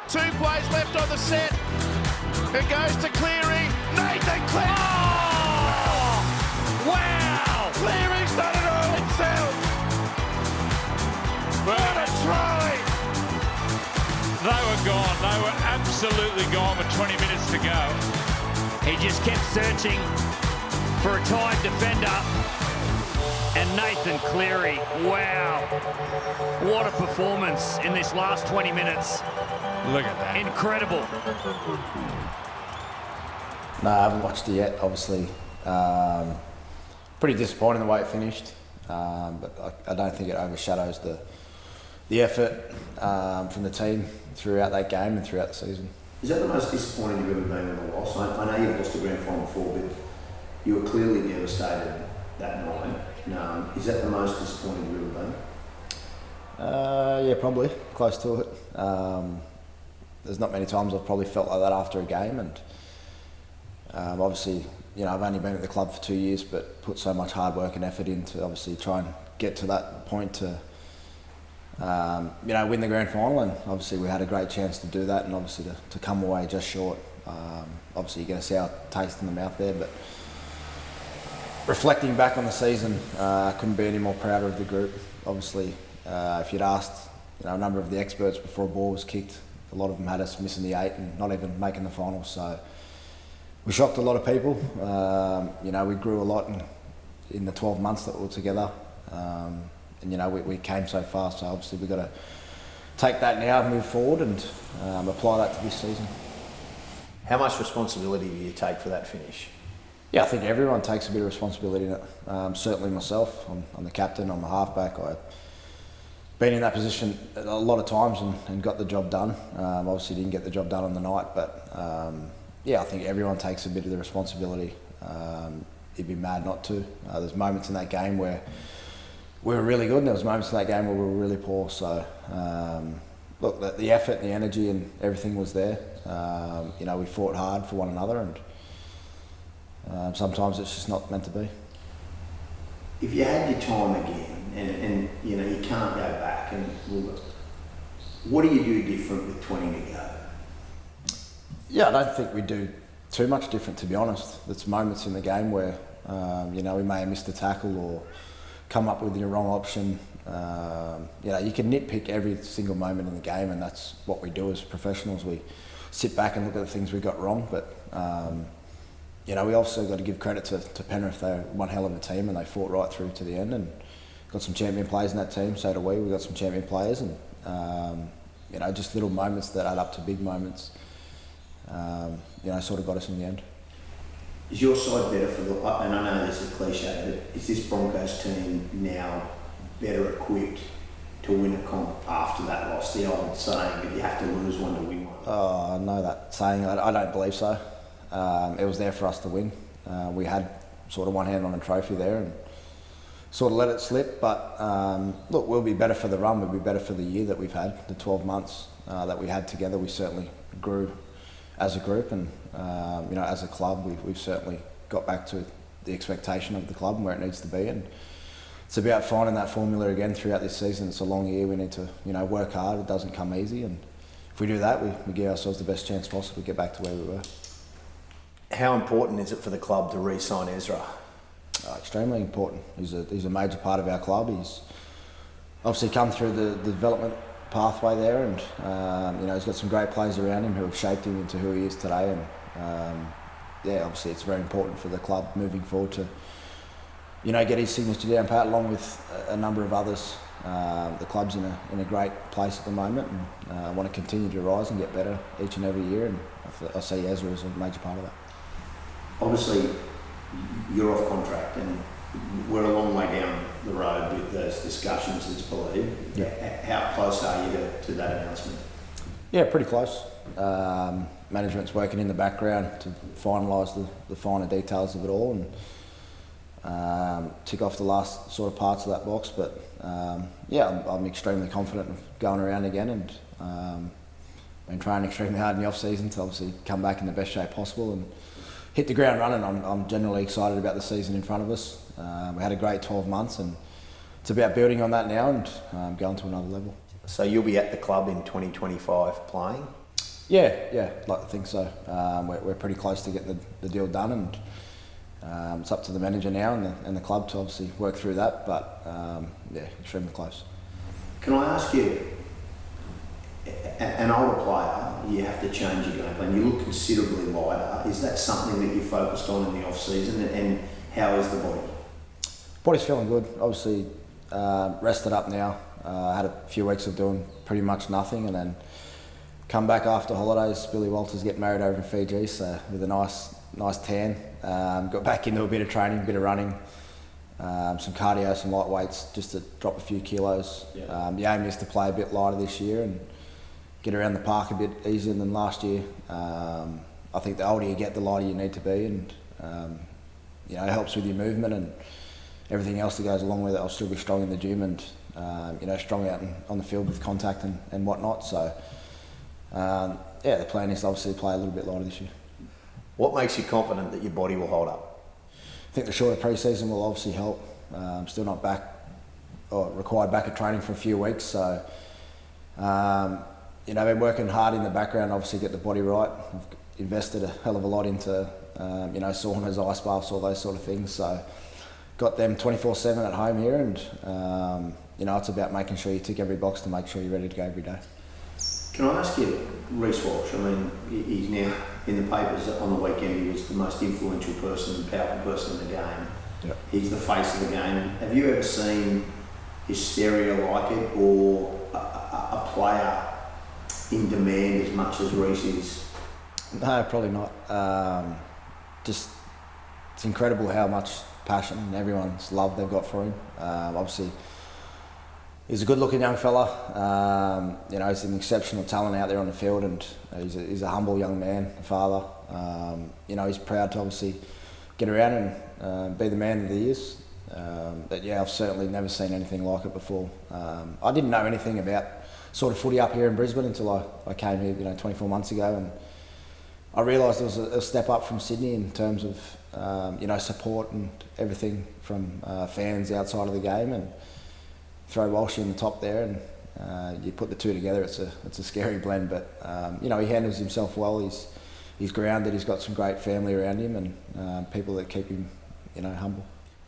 2 plays left on the set. It goes to Cleary. Nathan Cleary. Oh! Wow! Cleary's done it all himself. What a try! They were gone. They were absolutely gone with 20 minutes to go. He just kept searching for a tied defender. And Nathan Cleary, wow. What a performance in this last 20 minutes. Look at that. Incredible. No, I haven't watched it yet, obviously. Pretty disappointing the way it finished. But I don't think it overshadows the effort from the team throughout that game and throughout the season. Is that the most disappointing you've ever been with a loss? I know you've lost a grand final before, but you were clearly devastated that night. Is that the most disappointing you've ever been? Yeah, probably. Close to it. There's not many times I've probably felt like that after a game, and obviously, you know, I've only been at the club for 2 years, but put so much hard work and effort into obviously try and get to that point to win the grand final, and obviously we had a great chance to do that, and obviously to come away just short. Obviously you get a sour taste in the mouth there, but reflecting back on the season, I couldn't be any more prouder of the group. Obviously, if you'd asked a number of the experts before a ball was kicked, a lot of them had us missing the 8 and not even making the final, so we shocked a lot of people. We grew a lot in the 12 months that we were together. And we came so far, so obviously we've got to take that now, move forward, and apply that to this season. How much responsibility do you take for that finish? Yeah, I think everyone takes a bit of responsibility in it. Certainly myself, I'm the captain, I'm the halfback. I've been in that position a lot of times and got the job done. Obviously didn't get the job done on the night, but I think everyone takes a bit of the responsibility. You'd be mad not to. There's moments in that game where we were really good, and there was moments in that game where we were really poor. So, look, the effort and the energy and everything was there. We fought hard for one another, and sometimes it's just not meant to be. If you had your time again, and you can't go back, and what do you do different with 20 to go? Yeah, I don't think we do too much different, to be honest. There's moments in the game where we may have missed a tackle or come up with the wrong option. You can nitpick every single moment in the game, and that's what we do as professionals. We sit back and look at the things we got wrong, but we also got to give credit to Penrith. They're one hell of a team, and they fought right through to the end, and got some champion players in that team. So do we. We got some champion players, and just little moments that add up to big moments. Sort of got us in the end. Is your side better for and I know this is a cliche, but is this Broncos team now better equipped to win a comp after that loss? The old saying that you have to lose one to win one. Oh, I know that saying. I don't believe so. It was there for us to win. We had sort of one hand on a trophy there and sort of let it slip. But look, we'll be better for the run. We'll be better for the year that we've had, the 12 months that we had together. We certainly grew as a group, and as a club, we've certainly got back to the expectation of the club and where it needs to be. And it's about finding that formula again throughout this season. It's a long year. We need to, work hard. It doesn't come easy, and if we do that, we give ourselves the best chance possible to get back to where we were. How important is it for the club to re-sign Ezra? Extremely important. He's a major part of our club. He's obviously come through the development pathway there, and he's got some great players around him who have shaped him into who he is today. And obviously it's very important for the club moving forward to get his signature down pat along with a number of others. The club's in a great place at the moment, and I want to continue to rise and get better each and every year, and I see Ezra as a major part of that. Obviously you're off contract, and we're a long way down the road with those discussions, it's believed. Yeah. How close are you to that announcement? Yeah, pretty close. Management's working in the background to finalise the finer details of it all and tick off the last sort of parts of that box. But I'm extremely confident of going around again, and been training extremely hard in the off season to obviously come back in the best shape possible and hit the ground running. I'm generally excited about the season in front of us. We had a great 12 months, and it's about building on that now and going to another level. So you'll be at the club in 2025 playing? Yeah, I'd like to think so. We're pretty close to getting the deal done, and it's up to the manager now and the club to obviously work through that. But yeah, extremely close. Can I ask you, an older player, you have to change your game plan. You look considerably lighter. Is that something that you focused on in the off season, and how is the body? Body's feeling good. Obviously, rested up now. Had a few weeks of doing pretty much nothing, and then come back after holidays. Billy Walters getting married over in Fiji, so with a nice tan. Got back into a bit of training, a bit of running, some cardio, some light weights, just to drop a few kilos. Yeah. The aim is to play a bit lighter this year and get around the park a bit easier than last year. I think the older you get, the lighter you need to be, and it helps with your movement and everything else that goes along with it. I'll still be strong in the gym and strong out on the field with contact and whatnot. So the plan is to obviously play a little bit lighter this year. What makes you confident that your body will hold up? I think the shorter pre-season will obviously help. Still not back or required back at training for a few weeks, so I've been working hard in the background, obviously get the body right. I've invested a hell of a lot into saunas, ice baths, all those sort of things. So got them 24/7 at home here, and it's about making sure you tick every box to make sure you're ready to go every day. Can I ask you, Reece Walsh, I mean, he's now in the papers on the weekend. He was the most influential person, powerful person in the game. Yep. He's the face of the game. Have you ever seen hysteria like it, or a player in demand as much as Reece is? No, probably not. Just it's incredible how much passion and everyone's love they've got for him. Obviously, he's a good-looking young fella. He's an exceptional talent out there on the field, and he's a humble young man, a father. He's proud to obviously get around and be the man of the years. But yeah, I've certainly never seen anything like it before. I didn't know anything about sort of footy up here in Brisbane until I came here, 24 months ago, and I realised it was a step up from Sydney in terms of support and everything from fans outside of the game, and throw Walsh in the top there, and you put the two together, it's a scary blend. But he handles himself well. He's grounded. He's got some great family around him, and people that keep him humble.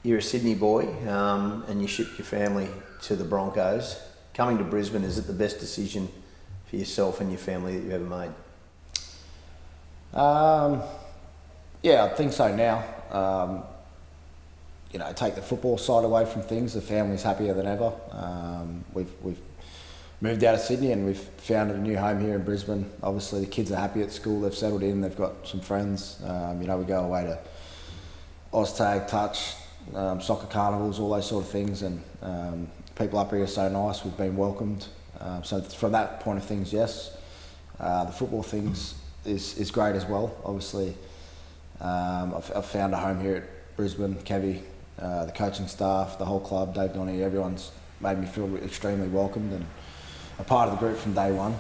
You're a Sydney boy, and you shipped your family to the Broncos. Coming to Brisbane, is it the best decision for yourself and your family that you've ever made? Yeah, I think so now. Take the football side away from things, the family's happier than ever. We've moved out of Sydney and we've found a new home here in Brisbane. Obviously the kids are happy at school, they've settled in, they've got some friends. We go away to Oztag, Touch, soccer carnivals, all those sort of things, and people up here are so nice, we've been welcomed. So from that point of things, yes. The football things is great as well. Obviously, I've found a home here at Brisbane. Kevy, the coaching staff, the whole club, Dave Donnie, everyone's made me feel extremely welcomed and a part of the group from day one.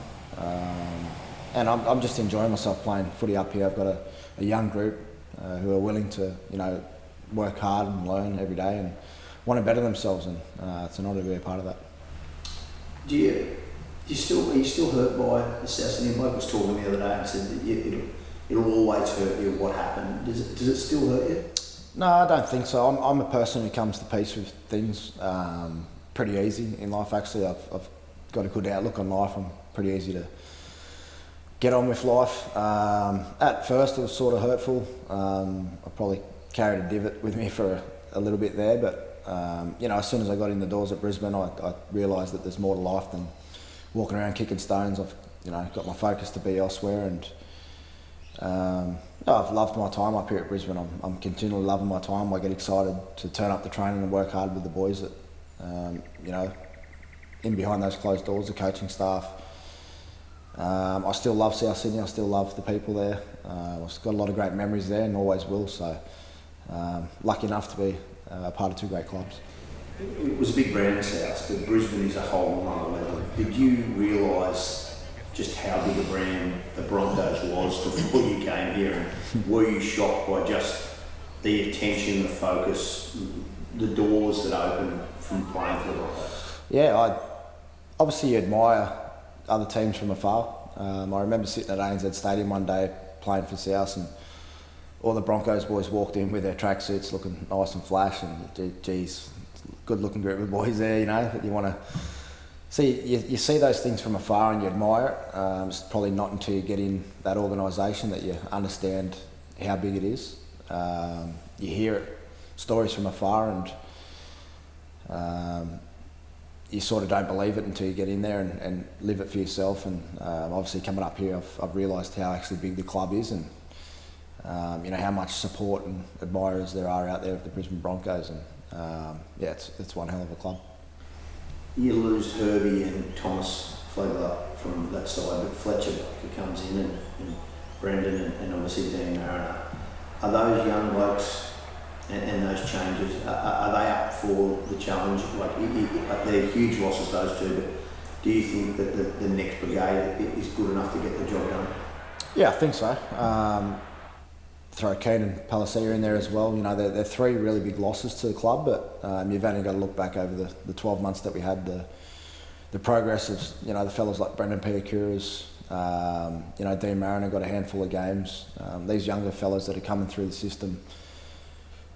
And I'm just enjoying myself playing footy up here. I've got a young group who are willing to, work hard and learn every day and want to better themselves, and it's an honour to be a part of that. Are you still hurt by the South Sydney bloke was talking the other day and said that it'll always hurt you what happened? Does it still hurt you? No, I don't think so. I'm a person who comes to peace with things pretty easy in life. Actually, I've got a good outlook on life. I'm pretty easy to get on with life. At first, it was sort of hurtful. I probably carried a divot with me for a little bit there, but as soon as I got in the doors at Brisbane, I realised that there's more to life than walking around kicking stones. I've got my focus to be elsewhere, and I've loved my time up here at Brisbane. I'm continually loving my time. I get excited to turn up the training and work hard with the boys that in behind those closed doors, the coaching staff. I still love South Sydney. I still love the people there. I've got a lot of great memories there and always will. So lucky enough to be a part of two great clubs. It was a big brand in South, but Brisbane is a whole other level. Did you realise just how big a brand the Broncos was before you came here? And were you shocked by just the attention, the focus, the doors that opened from playing for the Broncos? Yeah, I obviously admire other teams from afar. I remember sitting at ANZ Stadium one day playing for South, and all the Broncos boys walked in with their tracksuits looking nice and flash, and geez, good looking group of boys there, you know, that you want to see. You see those things from afar and you admire it. It's probably not until you get in that organisation that you understand how big it is. You hear stories from afar, and you sort of don't believe it until you get in there and live it for yourself. And obviously coming up here, I've realised how actually big the club is, and you know how much support and admirers there are out there of the Brisbane Broncos. And yeah, it's one hell of a club. You lose Herbie and Thomas Flegler from that side, but Fletcher who comes in, and Brendan and obviously Dan Mariner. Are those young blokes and those changes, are they up for the challenge? Like, they're huge losses, those two, but do you think that the next brigade is good enough to get the job done? Yeah, I think so. Throw Keane and Palacia in there as well. You know, they're three really big losses to the club, but you've only got to look back over the 12 months that we had, the progress of, you know, the fellas like Brendan Piakuras, you know, Dean Mariner got a handful of games. These younger fellas that are coming through the system,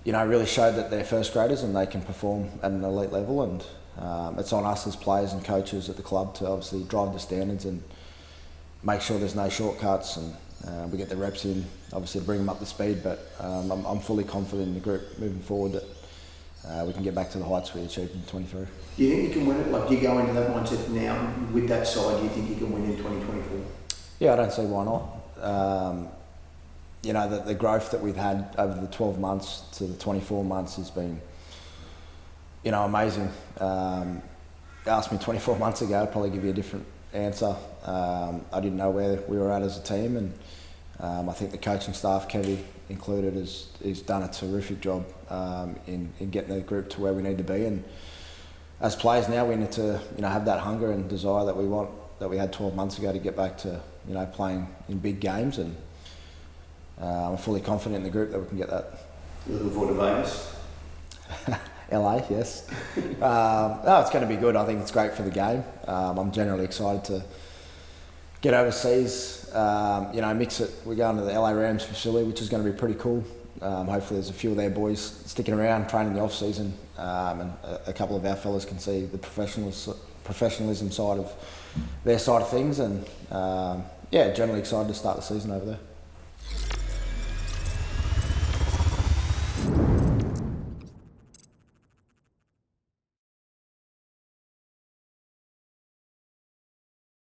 you know, really showed that they're first graders and they can perform at an elite level. And it's on us as players and coaches at the club to obviously drive the standards and make sure there's no shortcuts, and we get the reps in, obviously to bring them up to speed. But I'm fully confident in the group moving forward that we can get back to the heights we achieved in 23. Do you think you can win it? Like, do you go into that mindset now with that side? Do you think you can win in 2024? Yeah, I don't see why not. You know, the growth that we've had over the 12 months to the 24 months has been, you know, amazing. Asked me 24 months ago, I'd probably give you a different answer. I didn't know where we were at as a team, and I think the coaching staff, Kevy included, has done a terrific job in getting the group to where we need to be. And as players now, we need to, you know, have that hunger and desire that we want, that we had 12 months ago, to get back to, you know, playing in big games. And I'm fully confident in the group that we can get that. You looking forward to Vegas? LA, yes. No, it's going to be good. I think it's great for the game. I'm generally excited to get overseas, you know, mix it. We're going to the LA Rams facility, which is going to be pretty cool. Hopefully there's a few of their boys sticking around, training the off-season, and a couple of our fellas can see the professionalism side of their side of things. And yeah, generally excited to start the season over there.